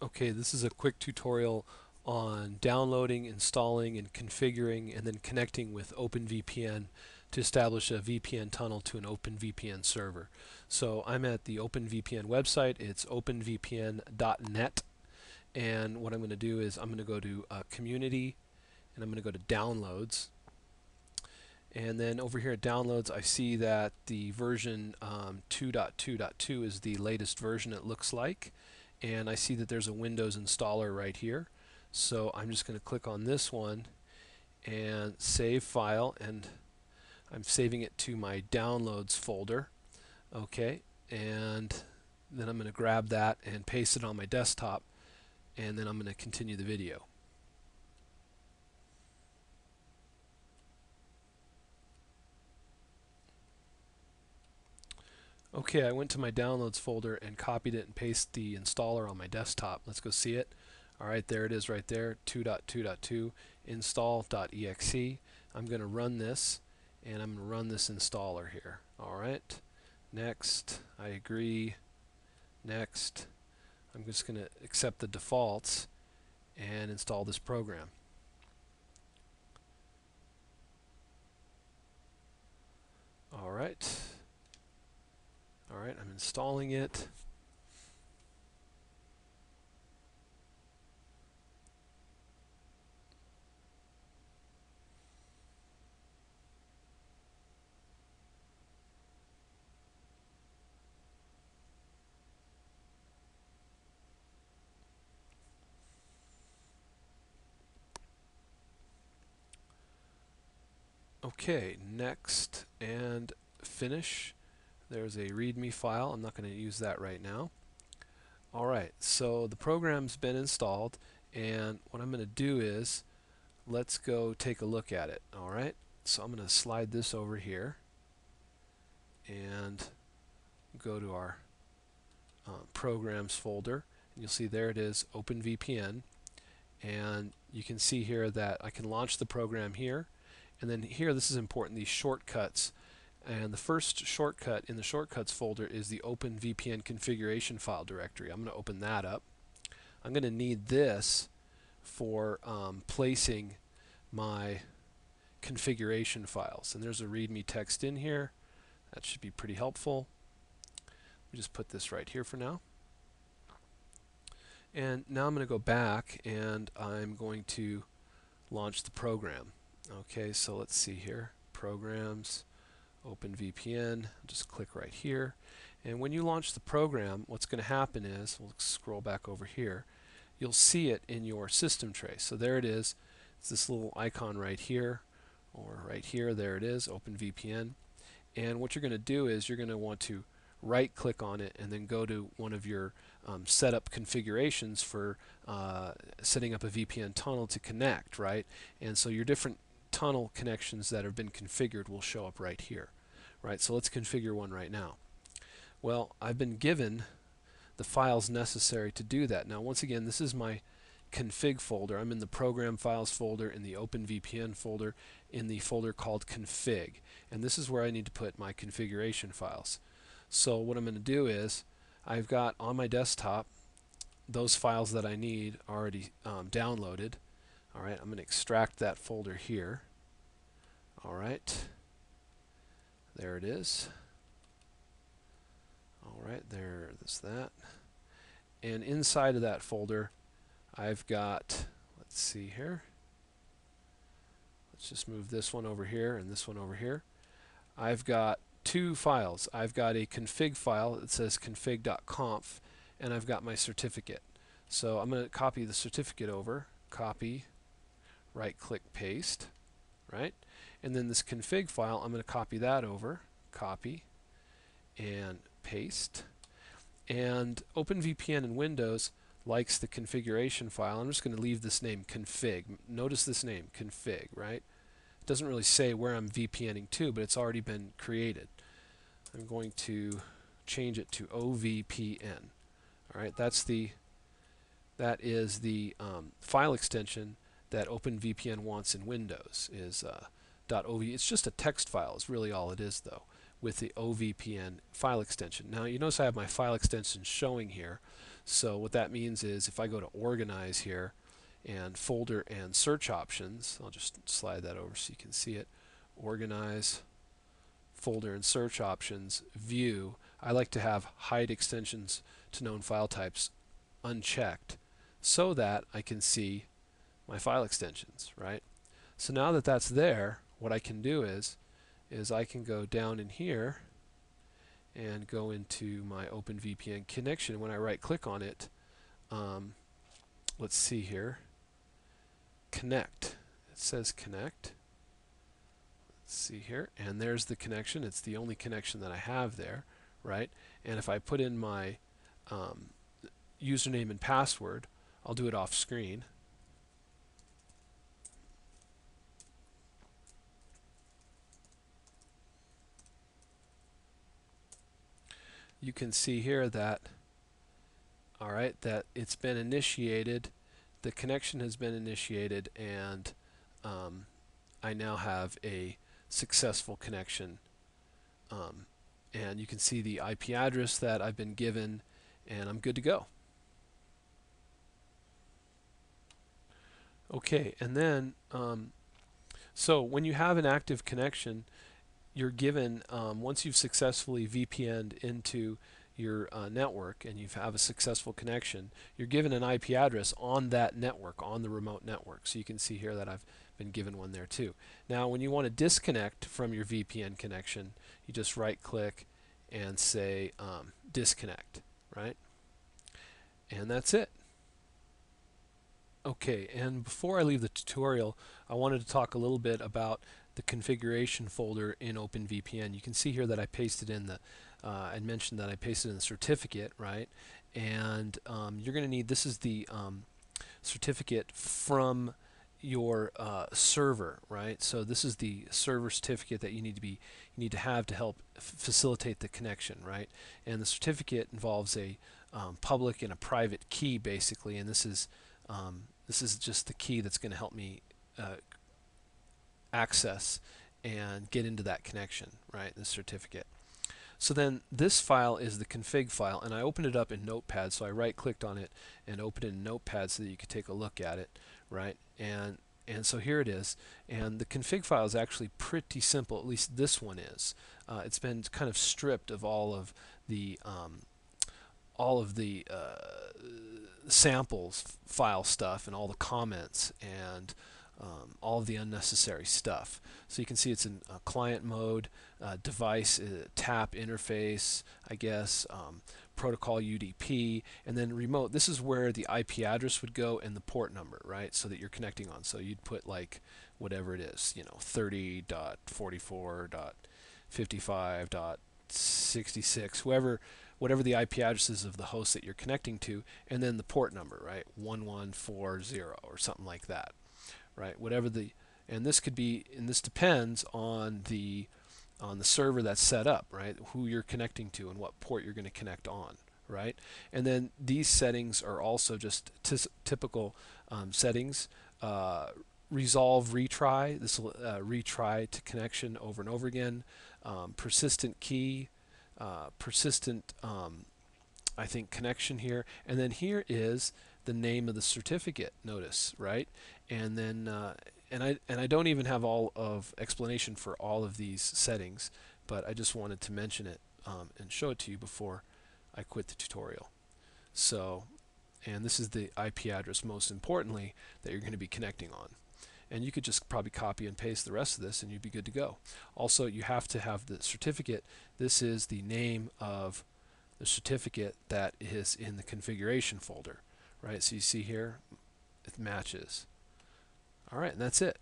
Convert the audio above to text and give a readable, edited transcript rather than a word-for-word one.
Okay, this is a quick tutorial on downloading, installing, and configuring, and then connecting with OpenVPN to establish a VPN tunnel to an OpenVPN server. So I'm at the OpenVPN website. It's openvpn.net, and what I'm going to do is I'm going to go to Community, and I'm going to go to Downloads. And then over here at Downloads, I see that the version 2.2.2 is the latest version, it looks like. And I see that there's a Windows installer right here. So I'm just going to click on this one and save file, and I'm saving it to my downloads folder. Okay, and then I'm going to grab that and paste it on my desktop, and then I'm going to continue the video. Okay, I went to my downloads folder and copied it and pasted the installer on my desktop. Let's go see it. Alright, there it is right there, 2.2.2 install.exe. I'm going to run this, and I'm going to run this installer here. Alright, next, I agree, next. I'm just going to accept the defaults and install this program. Alright, I'm installing it. Okay, next and finish. There's a README file. I'm not going to use that right now. Alright, so the program's been installed, and what I'm going to do is let's go take a look at it. Alright, so I'm going to slide this over here and go to our programs folder, and you'll see there it is, OpenVPN, and you can see here that I can launch the program here, and then here, this is important, these shortcuts. And the first shortcut in the shortcuts folder is the OpenVPN configuration file directory. I'm going to open that up. I'm going to need this for placing my configuration files. And there's a README text in here. That should be pretty helpful. We just put this right here for now. And now I'm going to go back and I'm going to launch the program. Okay, so let's see here. Programs. OpenVPN, just click right here, and when you launch the program, what's going to happen is, we'll scroll back over here, you'll see it in your system tray. So there it is, it's this little icon right here, or right here, there it is, OpenVPN. And what you're going to do is you're going to want to right click on it and then go to one of your setup configurations for setting up a VPN tunnel to connect, right? And so your different tunnel connections that have been configured will show up right here. Right, so let's configure one right now. Well, I've been given the files necessary to do that. Now, once again, this is my config folder. I'm in the program files folder, in the OpenVPN folder, in the folder called config. And this is where I need to put my configuration files. So what I'm going to do is, I've got on my desktop those files that I need already downloaded. Alright, I'm going to extract that folder here. Alright, there it is. Alright, there's that. And inside of that folder, I've got, let's see here. Let's just move this one over here and this one over here. I've got two files. I've got a config file that says config.conf, and I've got my certificate. So I'm going to copy the certificate over, copy, right click paste, right? And then this config file, I'm going to copy that over, copy and paste. And OpenVPN in Windows likes the configuration file. I'm just going to leave this name config. Notice this name config, right? It doesn't really say where I'm VPNing to, but it's already been created. I'm going to change it to OVPN. All right, that is the file extension that OpenVPN wants in Windows, is .ov. It's just a text file is really all it is, though. with the OVPN file extension. Now you notice I have my file extension showing here. So what that means is if I go to Organize here and Folder and Search Options, I'll just slide that over so you can see it. Organize, Folder and Search Options, View. I like to have Hide Extensions to Known File Types unchecked so that I can see my file extensions, right? So now that that's there, what I can do is I can go down in here and go into my OpenVPN connection. When I right click on it, let's see here, connect. It says connect. Let's see here, and there's the connection. It's the only connection that I have there, right? And if I put in my username and password, I'll do it off screen. You can see here that, all right, that it's been initiated, the connection has been initiated, and I now have a successful connection. And you can see the IP address that I've been given, and I'm good to go. Okay, and then so when you have an active connection, you're given, once you've successfully VPN'd into your network and you have a successful connection, you're given an IP address on that network, on the remote network. So you can see here that I've been given one there too. Now when you want to disconnect from your VPN connection, you just right click and say disconnect, right? And that's it. Okay, and before I leave the tutorial, I wanted to talk a little bit about the configuration folder in OpenVPN. You can see here that I pasted in the, I mentioned that I pasted in the certificate, right? And you're going to need, this is the certificate from your server, right? So this is the server certificate that you need to have to help facilitate the connection, right? And the certificate involves a public and a private key, basically, and this is just the key that's going to help me access and get into that connection, right? The certificate. So then this file is the config file, and I opened it up in Notepad. So I right-clicked on it and opened it in Notepad so that you could take a look at it, right? And so here it is. And the config file is actually pretty simple. At least this one is. It's been kind of stripped of all of the samples file stuff and all the comments and all of the unnecessary stuff. So you can see it's in client mode, device, tap interface, I guess, protocol UDP, and then remote. This is where the IP address would go and the port number, right? So that you're connecting on. So you'd put like whatever it is, 30.44.55.66, whatever the IP address is of the host that you're connecting to, and then the port number, right? 1140 or something like that, right? Whatever the, and this could be, and this depends on the server that's set up, right? Who you're connecting to and what port you're going to connect on, right? And then these settings are also just typical settings. Resolve retry. This will retry to connection over and over again. Persistent key. Persistent, I think, connection here, and then here is the name of the certificate. Notice, right? And then, and I don't even have all of explanation for all of these settings, but I just wanted to mention it and show it to you before I quit the tutorial. So, and this is the IP address, most importantly, that you're going to be connecting on. And you could just probably copy and paste the rest of this and you'd be good to go. Also, you have to have the certificate. This is the name of the certificate that is in the configuration folder, right? So you see here, it matches. All right, and that's it.